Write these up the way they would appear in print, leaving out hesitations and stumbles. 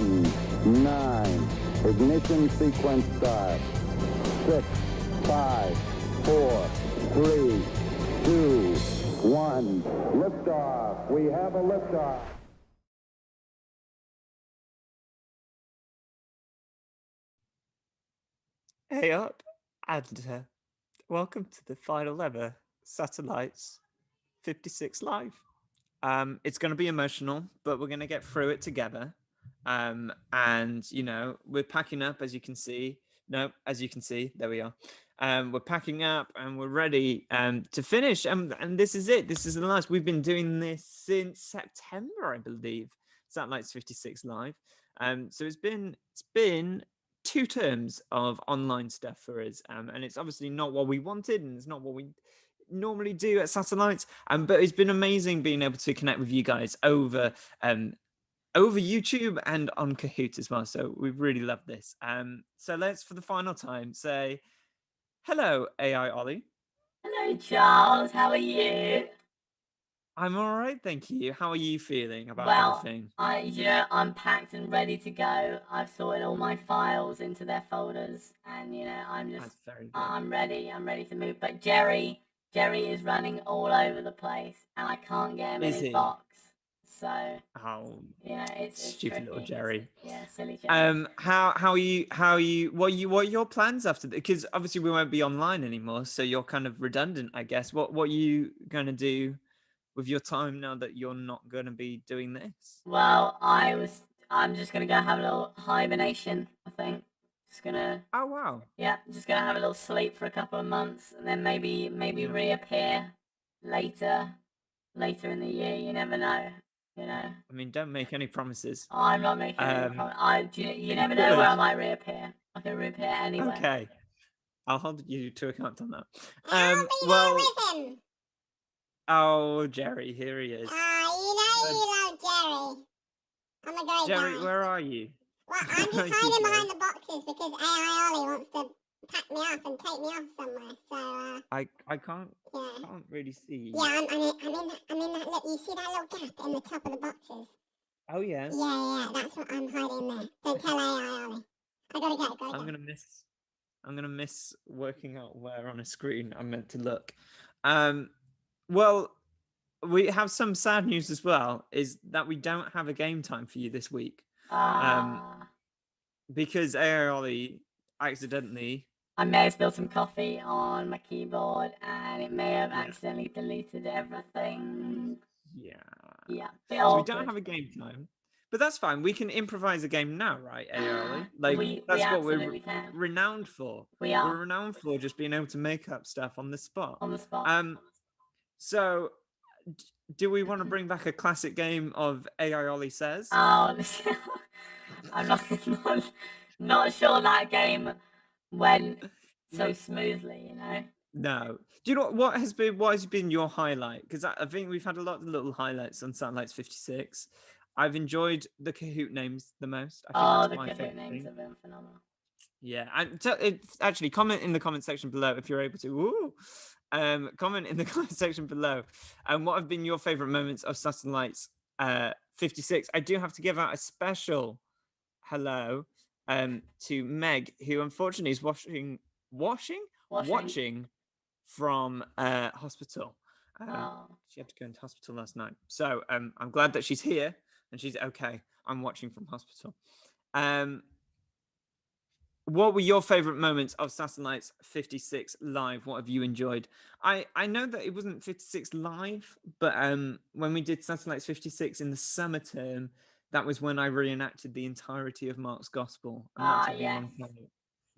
10, 9, ignition sequence start. 6, 5, 4, 3, 2, 1. Liftoff. We have a liftoff. Hey up, and welcome to the final ever Satellites 56 Live. It's going to be emotional, but we're going to get through it together. And we're packing up, as you can see. No, as you can see, there we are. We're packing up and we're ready to finish. And this is it. This is the last. We've been doing this since September, I believe. Satellites 56 Live. So it's been 2 terms of online stuff for us, and it's obviously not what we wanted, and it's not what we normally do at Satellites. But it's been amazing being able to connect with you guys over YouTube and on Kahoot as well. So we've really loved this. So let's, for the final time, say hello, AI Ollie. Hello, Charles. How are you? I'm all right, thank you. How are you feeling about everything? I'm packed and ready to go. I've sorted all my files into their folders, and That's very good. I'm ready. I'm ready to move. But Jerry is running all over the place, and I can't get him in his box. So it's stupid little tricky. Jerry. Yeah, silly Jerry. How are you? What are your plans after that? Because obviously we won't be online anymore, so you're kind of redundant, I guess. What are you gonna do with your time now that you're not gonna be doing this? Well, I'm just gonna go have a little hibernation, I think. Just gonna. Oh wow. Yeah, just gonna have a little sleep for a couple of months, and then maybe reappear later in the year. You never know. I mean, don't make any promises. I'm not making any promises. You never know where I might reappear. I can reappear anywhere. Okay, I'll hold you to account on that. I'll be there with him. Oh, Jerry, here he is. You love Jerry. I'm a great Jerry, guy. where are you? Well, I'm just hiding behind the boxes because AI Ollie wants to pack me up and take me off somewhere. So I can't really see. Yeah, I'm in that. Look, you see that little gap in the top of the boxes? Oh yeah. Yeah, that's what I'm hiding there. Don't tell AI Ollie. I gotta go. I'm gonna miss working out where on a screen I'm meant to look. Well, we have some sad news as well. Is that we don't have a game time for you this week. Because AI Ollie accidentally. I may have spilled some coffee on my keyboard, and it may have accidentally deleted everything. Yeah. So we don't have a game time, but that's fine. We can improvise a game now, right, AI Ollie? Like that's what we're renowned for. We're renowned for just being able to make up stuff on the spot. So, do we want to bring back a classic game of AI Ollie Says? Oh, I'm not sure that game went so smoothly, No. Do you know what has been your highlight? Because I think we've had a lot of little highlights on Satellites 56. I've enjoyed the Kahoot names the most. I think that's the Kahoot names have been phenomenal. Yeah, and actually comment in the comment section below if you're able to. Comment in the comment section below. What have been your favorite moments of Satellites 56? I do have to give out a special hello to Meg, who unfortunately is watching from hospital. She had to go into hospital last night, so I'm glad that she's here and she's okay. I'm watching from hospital. What were your favorite moments of Satellites 56 Live? What have you enjoyed? I know that it wasn't 56 Live, but when we did Satellites 56 in the summer term, that was when I reenacted the entirety of Mark's Gospel. Yes.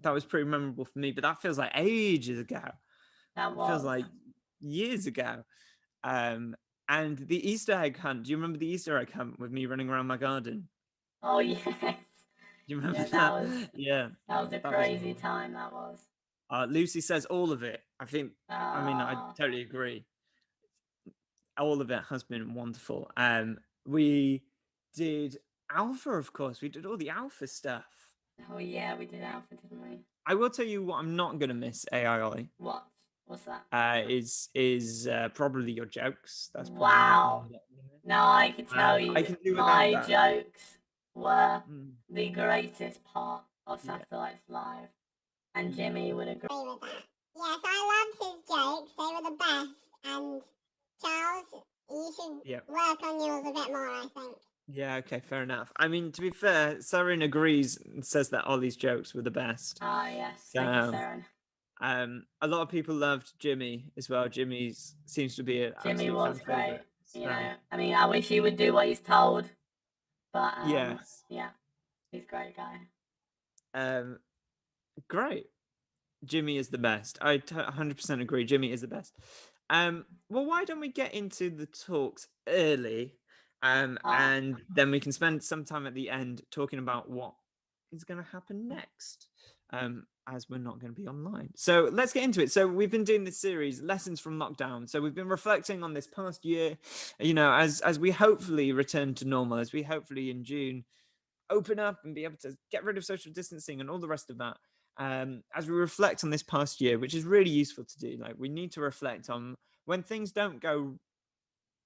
That was pretty memorable for me, but that feels like ages ago. That was. It feels like years ago. And the Easter egg hunt. Do you remember the Easter egg hunt with me running around my garden? Oh, yes. Do you remember that? That was a crazy time, that was. Lucy says all of it. I think, I totally agree. All of it has been wonderful. We did Alpha, of course. We did all the Alpha stuff. Oh, yeah, we did Alpha, didn't we? I will tell you what I'm not going to miss, AI Ollie. What? What's that? Is probably your jokes. That's wow. No, I can tell you. I can do my jokes were the greatest part of Satellites Live. And Jimmy would agree with that. Yes, I loved his jokes. They were the best. And Charles, you should work on yours a bit more, I think. Yeah, okay, fair enough. I mean, to be fair, Saren agrees and says that Ollie's jokes were the best. Ah, yes. Thank you, Saren. A lot of people loved Jimmy as well. Jimmy seems to be an Jimmy absolute was fan great. favorite. You know, I mean, I wish he would do what he's told. But yes. Yeah, he's a great guy. Great. Jimmy is the best. I 100% agree. Jimmy is the best. Well, why don't we get into the talks early, and then we can spend some time at the end talking about what is going to happen next, as we're not going to be online. So let's get into it. So we've been doing this series, Lessons from Lockdown. So we've been reflecting on this past year, you know, as we hopefully return to normal, as we hopefully in June open up and be able to get rid of social distancing and all the rest of that. As we reflect on this past year, which is really useful to do. Like, we need to reflect on when things don't go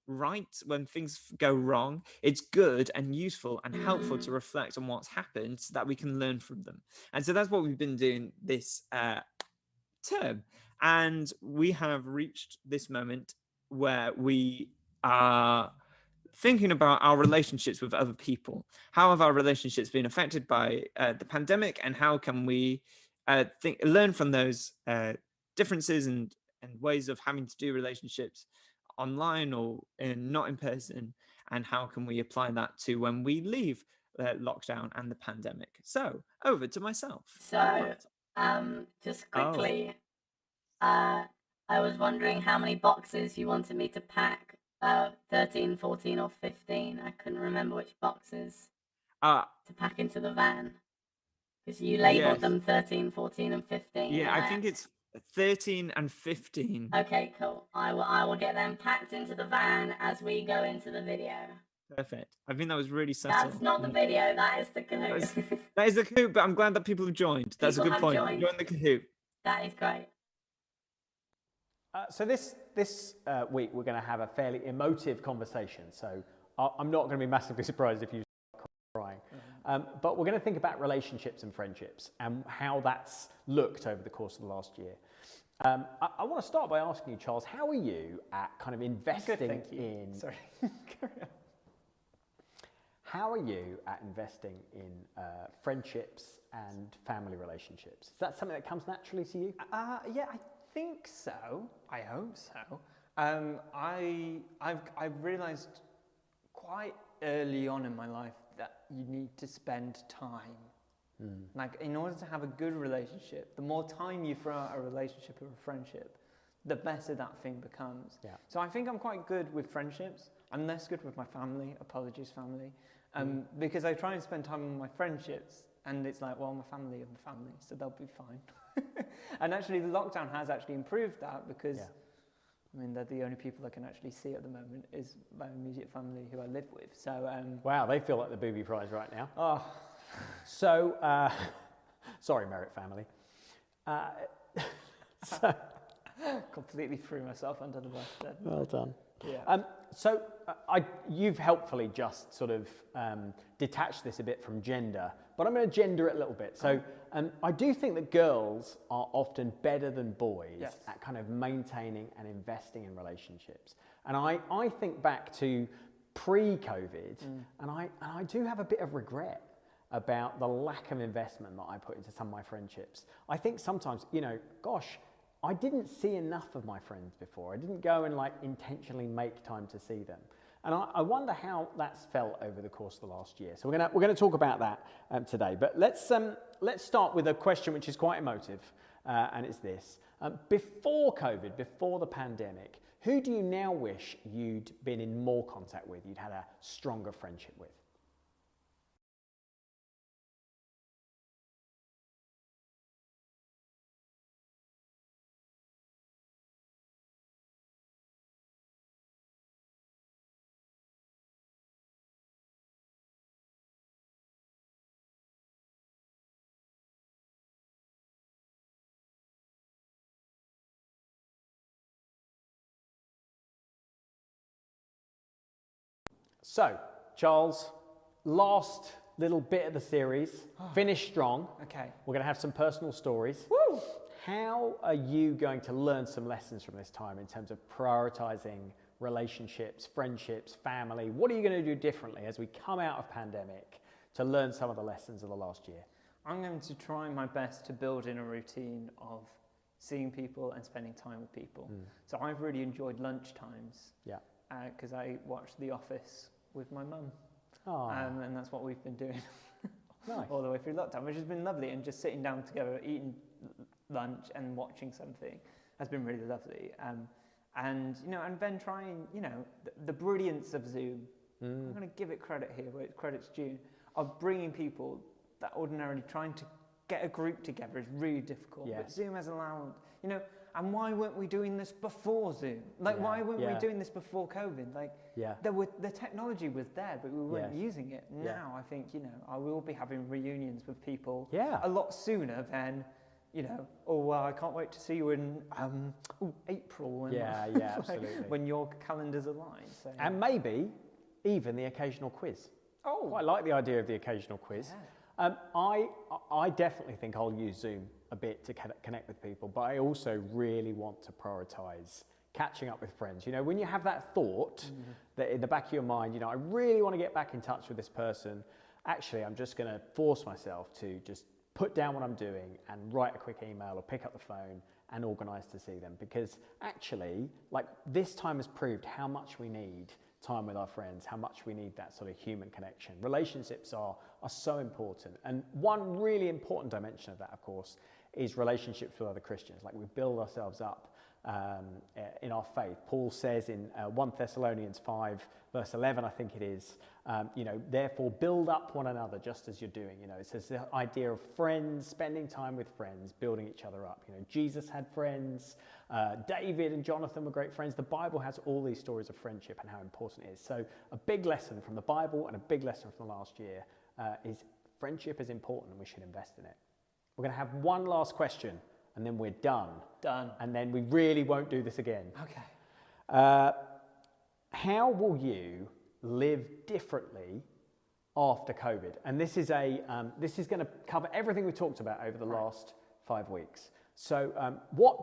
right, when things go wrong. It's good and useful and helpful to reflect on what's happened so that we can learn from them. And so that's what we've been doing this term. And we have reached this moment where we are thinking about our relationships with other people. How have our relationships been affected by the pandemic, and how can we learn from those differences and ways of having to do relationships online or not in person, and how can we apply that to when we leave lockdown and the pandemic? So over to myself. So just quickly, I was wondering how many boxes you wanted me to pack. 13, 14 or 15. I couldn't remember which boxes to pack into the van, because you labeled them 13, 14 and 15. Yeah, I think it's 13 and 15. Okay, cool. I will get them packed into the van as we go into the video. Perfect. I think that was really subtle. That's not the video, that is the Kahoot. That is the Kahoot, but I'm glad that people have joined. That's a good point. Join the Kahoot. That is great. So this week we're going to have a fairly emotive conversation. So I'm not going to be massively surprised if you start crying. But we're going to think about relationships and friendships and how that's looked over the course of the last year. I want to start by asking you, Charles, how are you at kind of investing in... Sorry, carry on. How are you at investing in friendships and family relationships? Is that something that comes naturally to you? Yeah, I think so. I hope so. I've realised quite early on in my life that you need to spend time. Like, in order to have a good relationship, the more time you throw out a relationship or a friendship, the better that thing becomes. Yeah. So I think I'm quite good with friendships. I'm less good with my family. Apologies, family. Because I try and spend time with my friendships, and it's like, well, my family are my family, so they'll be fine. And actually, the lockdown has actually improved that, because I mean, they're the only people I can actually see at the moment is my immediate family who I live with. So wow, they feel like the booby prize right now. Oh, so sorry, Merritt family. So completely threw myself under the bus then. Well done. Yeah. So you've helpfully just sort of detached this a bit from gender, but I'm going to gender it a little bit. So I do think that girls are often better than boys at kind of maintaining and investing in relationships. And I think back to pre-COVID, and I do have a bit of regret about the lack of investment that I put into some of my friendships. I think sometimes, you know, gosh, I didn't see enough of my friends before. I didn't go and like intentionally make time to see them. And I wonder how that's felt over the course of the last year. So we're gonna talk about that today. But let's start with a question which is quite emotive, and it's this: before COVID, before the pandemic, who do you now wish you'd been in more contact with? You'd had a stronger friendship with? So, Charles, last little bit of the series. Finish strong. Okay. We're going to have some personal stories. Woo! How are you going to learn some lessons from this time in terms of prioritizing relationships, friendships, family? What are you going to do differently as we come out of pandemic to learn some of the lessons of the last year? I'm going to try my best to build in a routine of seeing people and spending time with people. So I've really enjoyed lunch times. Yeah. Because I watched The Office with my mum. Oh, And that's what we've been doing nice. all the way through lockdown, which has been lovely. And just sitting down together, eating lunch and watching something has been really lovely. And then trying, the brilliance of Zoom. I'm going to give it credit here where credit's due, of bringing people that ordinarily trying to get a group together is really difficult. Yeah. But Zoom has allowed, and why weren't we doing this before Zoom? Like, why weren't we doing this before COVID? Like, the technology was there, but we weren't using it. Now, I think, I will be having reunions with people a lot sooner than, I can't wait to see you in April. And, Absolutely. when your calendars align. So, And maybe even the occasional quiz. Oh, Quite like the idea of the occasional quiz. Yeah. I definitely think I'll use Zoom a bit to connect with people, but I also really want to prioritize catching up with friends. When you have that thought that in the back of your mind, I really want to get back in touch with this person, actually, I'm just going to force myself to just put down what I'm doing and write a quick email or pick up the phone and organize to see them. Because actually, like, this time has proved how much we need time with our friends, how much we need that sort of human connection. Relationships are so important. And one really important dimension of that, of course, is relationships with other Christians. Like, we build ourselves up in our faith. Paul says in 1 Thessalonians 5, verse 11, I think it is, therefore build up one another just as you're doing. It says the idea of friends, spending time with friends, building each other up. Jesus had friends, David and Jonathan were great friends. The Bible has all these stories of friendship and how important it is. So a big lesson from the Bible and a big lesson from the last year is friendship is important and we should invest in it. We're going to have one last question and then we're done. Done. And then we really won't do this again. Okay. How will you live differently after COVID? And this is going to cover everything we talked about over the last 5 weeks. So what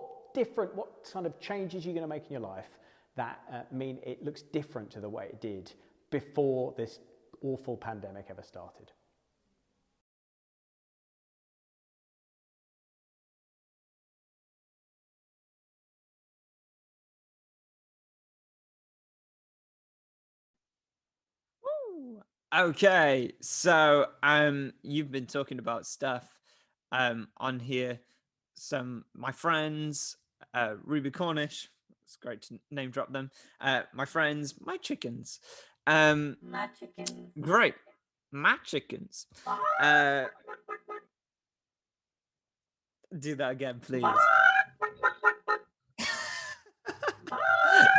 kind of changes are you going to make in your life that mean it looks different to the way it did before this awful pandemic ever started? Okay, so you've been talking about stuff on here. My friends, Ruby Cornish. It's great to name drop them. My friends, my chickens. My chickens. Great, my chickens. Do that again, please.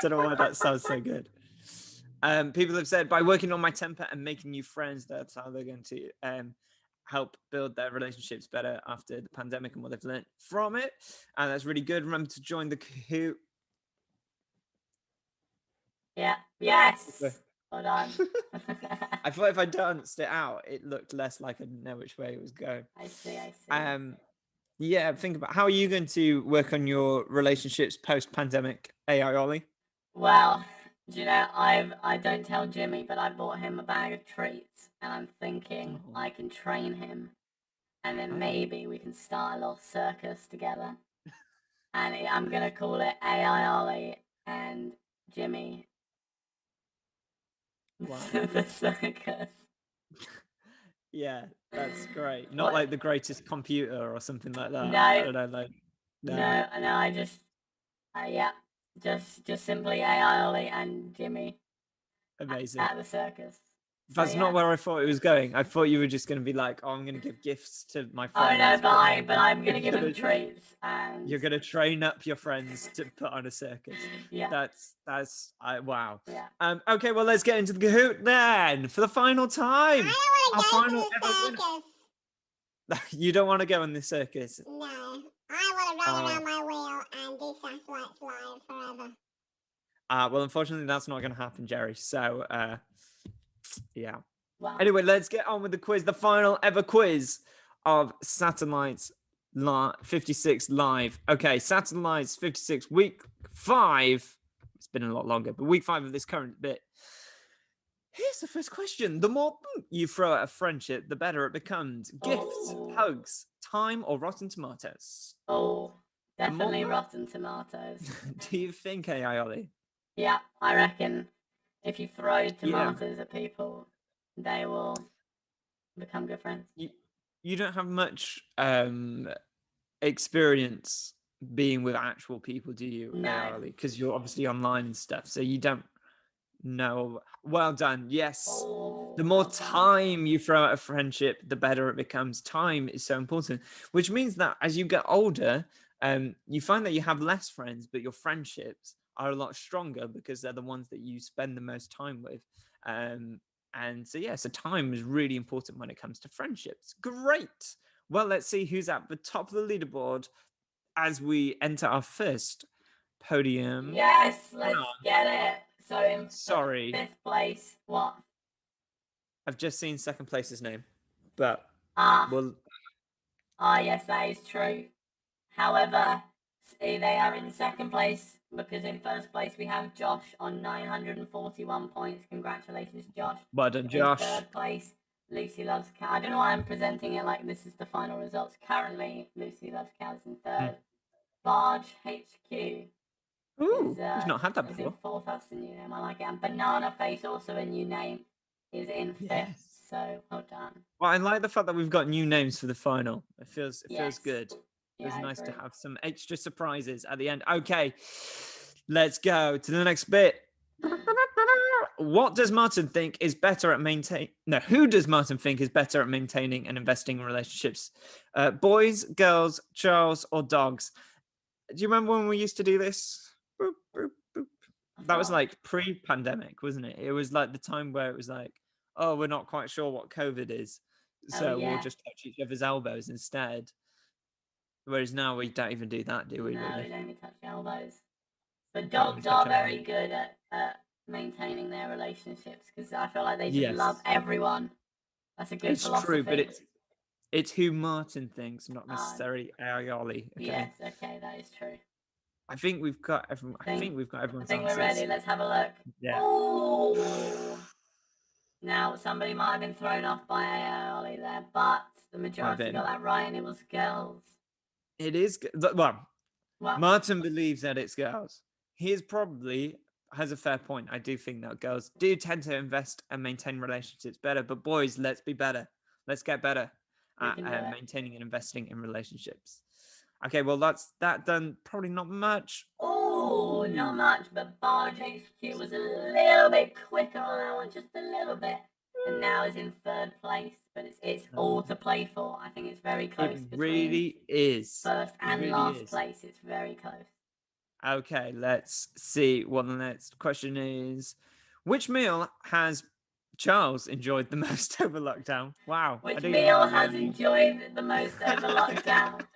Don't know why that sounds so good. People have said by working on my temper and making new friends, that's how they're going to help build their relationships better after the pandemic and what they've learned from it. And that's really good. Remember to join the Kahoot. Yeah. Yes. Hold on. I thought if I danced it out, it looked less like I didn't know which way it was going. I see. Yeah, think about how are you going to work on your relationships post-pandemic, AI Ollie? Well, do you know, I don't tell Jimmy, but I bought him a bag of treats, and I'm thinking I can train him, and then maybe we can start a little circus together. And I'm gonna call it AI Ollie and Jimmy. Wow. The circus. Yeah, that's great. Not like the greatest computer or something like that. No. I don't know, like No, I just, just simply AI Ollie and Jimmy. Amazing. At the circus. That's not where I thought it was going. I thought you were just going to be like, oh, I'm going to give gifts to my friends. Oh no, but I'm going to give them treats. And you're going to train up your friends to put on a circus. Yeah. That's wow. Yeah. Okay, well, let's get into the Kahoot then for the final time. I don't want to go to the circus. You don't want to go in the circus? No. I want to run around my wheel and do Satellites Live forever. Well, unfortunately, that's not going to happen, Jerry. So, yeah. Wow. Anyway, let's get on with the quiz. The final ever quiz of Satellites 56 Live. Okay, Satellites 56, week 5. It's been a lot longer, but week 5 of this current bit. Here's the first question. The more you throw at a friendship, the better it becomes. Gifts, hugs, time, or Rotten Tomatoes? Oh, definitely Rotten Tomatoes. Do you think, AI Ollie? Yeah, I reckon if you throw tomatoes at people, they will become good friends. You don't have much experience being with actual people, do you, AI Ollie? Because you're obviously online and stuff, so you don't know. Well done. Yes. The more time you throw at a friendship, the better it becomes. Time is so important, which means that as you get older, you find that you have less friends, but your friendships are a lot stronger because they're the ones that you spend the most time with. And so, yeah, so time is really important when it comes to friendships. Great. Well, let's see who's at the top of the leaderboard as we enter our first podium. Yes, let's get it. So in fifth place, what? I've just seen second place's name, but yes, that is true. However, they are in second place because in first place we have Josh on 941 points. Congratulations, Josh. Well done, Josh. In third place, Lucy Loves Cows. I don't know why I'm presenting it like this is the final results. Currently, Lucy Loves Cows in third. Barge HQ. Ooh, we've not had that before. In fourth, that's a new name. I like it. And Banana Face, also a new name, is in fifth. So well done. Well, I like the fact that we've got new names for the final. It feels good. It was nice to have some extra surprises at the end. Okay, let's go to the next bit. What does Martin think is better at who does Martin think is better at maintaining and investing in relationships? Boys, girls, Charles, or dogs? Do you remember when we used to do this? Boop, boop, boop. That was like pre-pandemic, wasn't it? It was like the time where it was like, oh, we're not quite sure what COVID is, so we'll just touch each other's elbows instead. Whereas now we don't even do that, do we? No, really? we don't even touch elbows. But dogs are very good at maintaining their relationships because I feel like they just love everyone. That's a good philosophy. It's true, but it's who Martin thinks, not necessarily Ayoli. Okay? Yes, okay, that is true. I think we've got everyone. I think we've got everyone's I think answers. we're ready. Let's have a look. Yeah. Ooh. Now somebody might have been thrown off by Ayoli there, but the majority got that right, and it was girls. It is. Well, Martin believes that it's girls. He probably has a fair point. I do think that girls do tend to invest and maintain relationships better, but boys, let's be better. Let's get better at maintaining and investing in relationships. Okay, well, that's that done. Probably not much. Oh, not much, but Barge HQ was a little bit quicker on that one, just a little bit. And now is in third place, but it's all to play for. I think it's very close. It really is. First and last place, it's very close. Okay, let's see what the next question is. Which meal has Charles enjoyed the most over lockdown? Wow. Which meal has enjoyed the most over lockdown?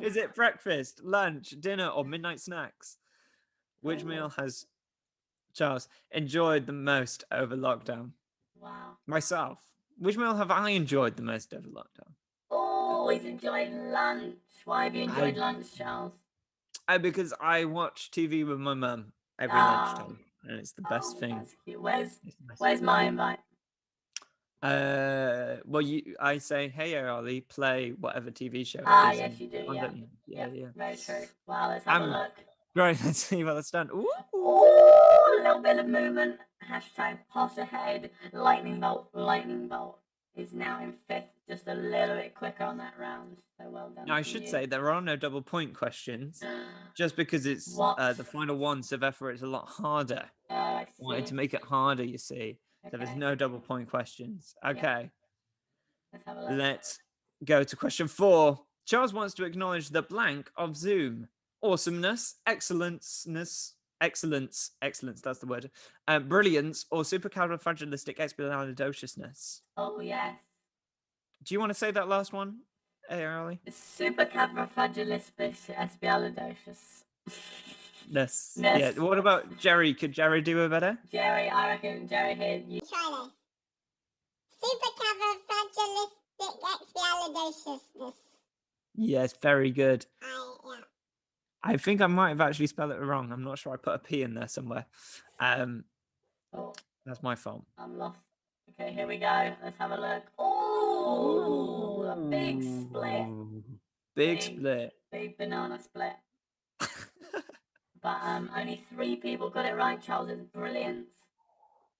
Is it breakfast, lunch, dinner, or midnight snacks? Which meal has Charles enjoyed the most over lockdown? Wow. Myself. Which meal have I enjoyed the most over lockdown? Oh, he's enjoyed lunch. Why have you enjoyed lunch, Charles? Because I watch TV with my mum every lunchtime, and it's the best thing. That's cute. Where's my invite? Well, I say, hey, Ollie, play whatever TV show. Yes, you do. Yeah. Very true. Wow, let's have a look. Right, let's see what that's done. Ooh, a little bit of movement. Hashtag Potterhead. Lightning Bolt is now in fifth. Just a little bit quicker on that round. So well done. Now, I should say there are no double point questions, just because it's the final one, so therefore it's a lot harder. I wanted to make it harder, you see. So there's no double point questions. Okay. Yeah. Let's have a look. Let's go to question 4. Charles wants to acknowledge the blank of Zoom. Awesomeness, excellence, that's the word. Brilliance, or supercalifragilisticexpialidociousness. Oh, yes. Do you want to say that last one, Early? Supercalifragilisticexpialidocious. Yes. Yeah. What about Jerry? Could Jerry do it better? Jerry, I reckon Jerry here. Try this. supercalifragilisticexpialidociousness. Yes, very good. Yeah. I think I might have actually spelled it wrong. I'm not sure. I put a P in there somewhere. Oh, That's my fault. I'm lost. Okay, here we go. Let's have a look. Oh, a big split. Big split. Big banana split. But only 3 people got it right, Charles. It's brilliant.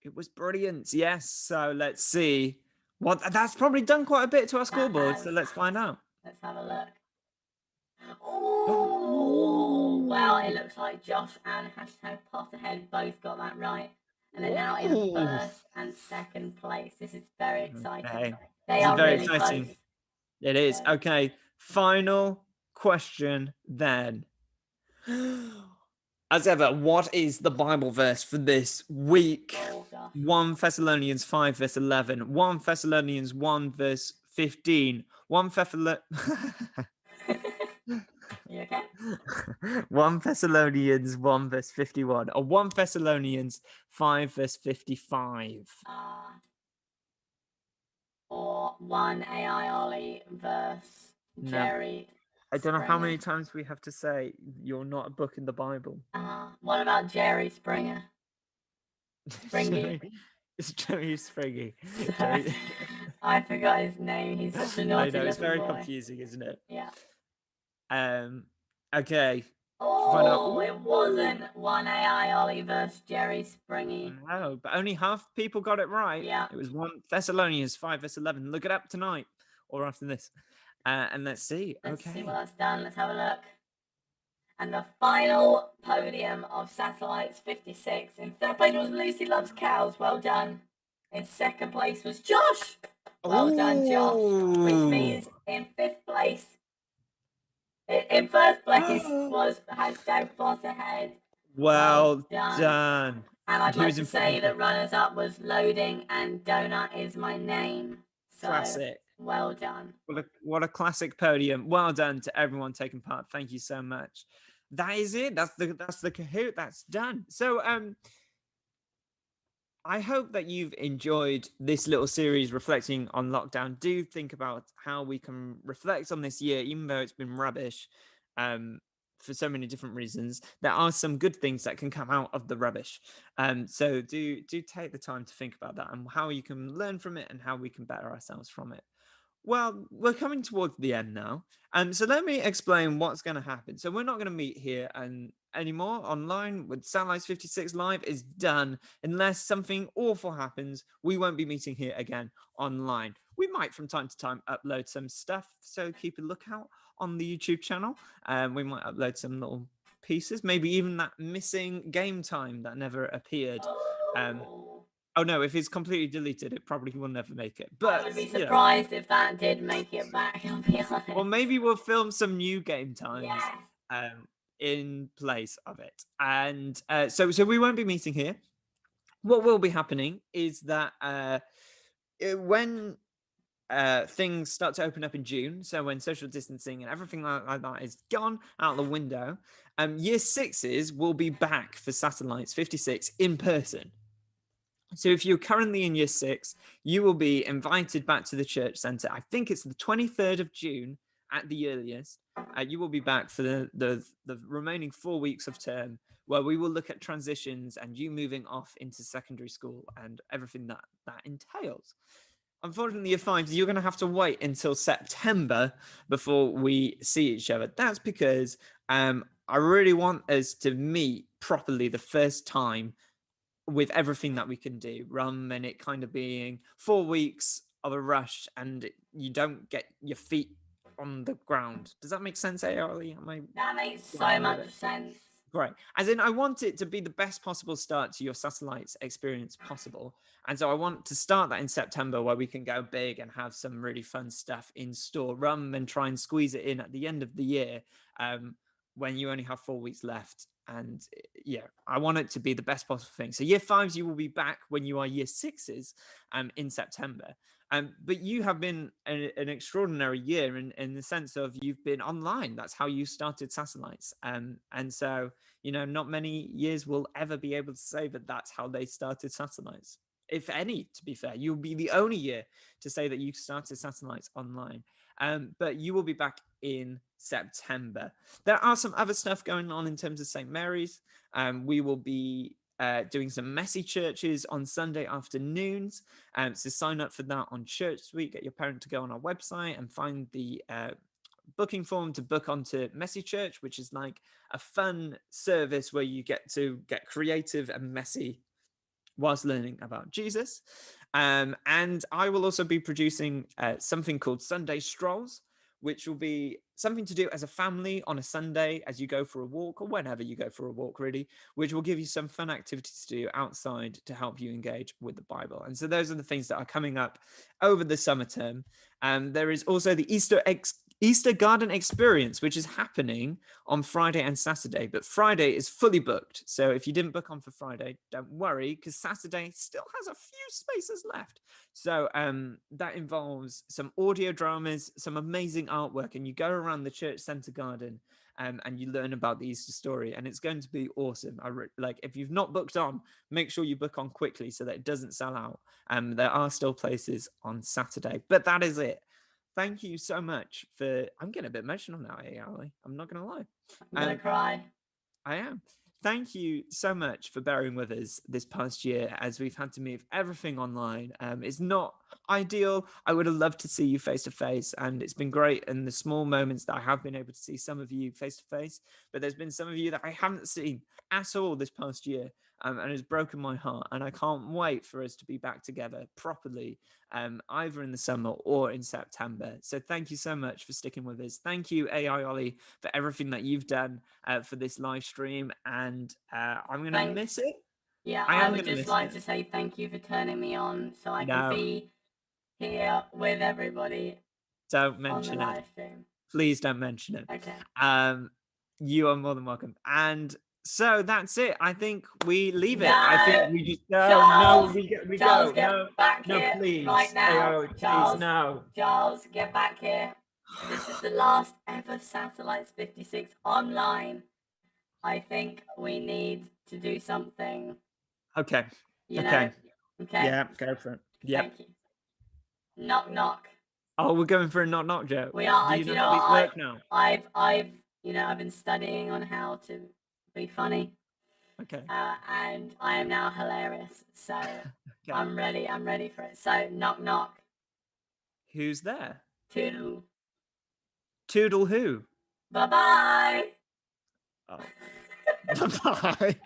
It was brilliant. Yes. So let's see. That's probably done quite a bit to our scoreboard. So let's find out. Let's have a look. Oh, wow. It looks like Josh and #Potterhead both got that right. And they're now in first and second place. This is very exciting. Okay. They are very really exciting. close. It is. Yeah. Okay. Final question then. As ever, what is the Bible verse for this week? Oh, gosh. 1 Thessalonians 5 verse 11, 1 Thessalonians 1 verse 15, 1 You okay? 1 Thessalonians 1 verse 51, or 1 Thessalonians 5 verse 55. Or 1 AI Ollie verse No. Jerry. I don't know how Springer. many times we have to say you're not a book in the Bible. What about Jerry Springer? Springy. It's Jerry Springy. I forgot his name. He's such a naughty I know, it's little very boy. confusing, isn't it? Yeah. Okay. Oh, it wasn't 1 AI Ollie versus Jerry Springy. No, but only half people got it right. Yeah. It was 1 Thessalonians 5 verse 11. Look it up tonight or after this. And let's see. Let's Okay. see what that's done. Let's have a look. And the final podium of Satellites 56. In third place was Lucy Loves Cows. Well done. In second place was Josh. Well done, Josh. Which means in fifth place, in first place was #Potterhead. Well done. And I'd He like was to in say fifth. that runners up was Loading and Donut Is My Name. So, Classic. well done. What a classic podium. Well done to everyone taking part. Thank you so much. That is it. That's the Kahoot. That's done. So I hope that you've enjoyed this little series reflecting on lockdown. Do think about how we can reflect on this year, even though it's been rubbish for so many different reasons. There are some good things that can come out of the rubbish. So do take the time to think about that and how you can learn from it and how we can better ourselves from it. Well, we're coming towards the end now. So let me explain what's going to happen. So we're not going to meet here and anymore online with Satellites 56 Live is done. Unless something awful happens, we won't be meeting here again online. We might from time to time upload some stuff, so keep a lookout on the YouTube channel. We might upload some little pieces, maybe even that missing game time that never appeared. Oh no, if it's completely deleted, it probably will never make it. But I would be surprised if that did make it back, I'll be honest. Well, maybe we'll film some new game times Yeah. in place of it. And so we won't be meeting here. What will be happening is that when things start to open up in June, so when social distancing and everything like that is gone out the window, year sixes will be back for Satellites 56 in person. So if you're currently in year 6, you will be invited back to the church centre. I think it's the 23rd of June at the earliest. You will be back for the remaining 4 weeks of term, where we will look at transitions and you moving off into secondary school and everything that entails. Unfortunately, year 5s, you're going to have to wait until September before we see each other. That's because I really want us to meet properly the first time with everything that we can do, rather than it kind of being 4 weeks of a rush and you don't get your feet on the ground. Does that make sense, Airly? That makes so much sense. Great. As in, I want it to be the best possible start to your Satellites experience possible. And so I want to start that in September, where we can go big and have some really fun stuff in store, rather than try and squeeze it in at the end of the year when you only have 4 weeks left. And yeah, I want it to be the best possible thing. So year 5s, you will be back when you are year 6s in September. But you have been an extraordinary year in the sense of you've been online. That's how you started Satellites. And so, not many years will ever be able to say that that's how they started Satellites. if any, to be fair. You'll be the only year to say that you started Satellites online. But you will be back in September. There are some other stuff going on in terms of St. Mary's. We will be doing some messy churches on Sunday afternoons. So sign up for that on Church Suite. Get your parent to go on our website and find the booking form to book onto Messy Church, which is like a fun service where you get to get creative and messy whilst learning about Jesus. And I will also be producing something called Sunday Strolls, which will be something to do as a family on a Sunday as you go for a walk, or whenever you go for a walk, really, which will give you some fun activities to do outside to help you engage with the Bible. And so those are the things that are coming up over the summer term. There is also the Easter Garden Experience, which is happening on Friday and Saturday, but Friday is fully booked. So if you didn't book on for Friday, don't worry, because Saturday still has a few spaces left. So that involves some audio dramas, some amazing artwork, and you go around the church centre garden and you learn about the Easter story, and it's going to be awesome. Like, if you've not booked on, make sure you book on quickly so that it doesn't sell out. There are still places on Saturday, but that is it. Thank you so much for. I'm getting a bit emotional now, Ali. I'm not gonna lie. I'm gonna cry. I am. Thank you so much for bearing with us this past year as we've had to move everything online. It's not ideal. I would have loved to see you face to face, and it's been great in the small moments that I have been able to see some of you face to face, but there's been some of you that I haven't seen at all this past year, and it's broken my heart, and I can't wait for us to be back together properly, either in the summer or in September. So thank you so much for sticking with us. Thank you, AI Ollie, for everything that you've done for this live stream, and I'm going to miss it. Yeah, I would just like to say thank you for turning me on so I can be here with everybody. Don't mention on the live stream. Please don't mention it. Okay. You are more than welcome. And so that's it. I think we leave it. I think we just Charles, we Charles, go. Get back here please. right now. Charles, please, no. Charles, get back here. This is the last ever Satellites 56 online. I think we need to do something. Okay. You know? Okay. Yeah, go for it. Yeah. Thank you. Knock knock. Oh, we're going for a knock knock joke. We are. Do you know how these work now? I've been studying on how to be funny. Okay. And I am now hilarious. So okay. I'm ready for it. So knock knock. Who's there? Toodle. Toodle who? Bye bye. Oh. Bye bye.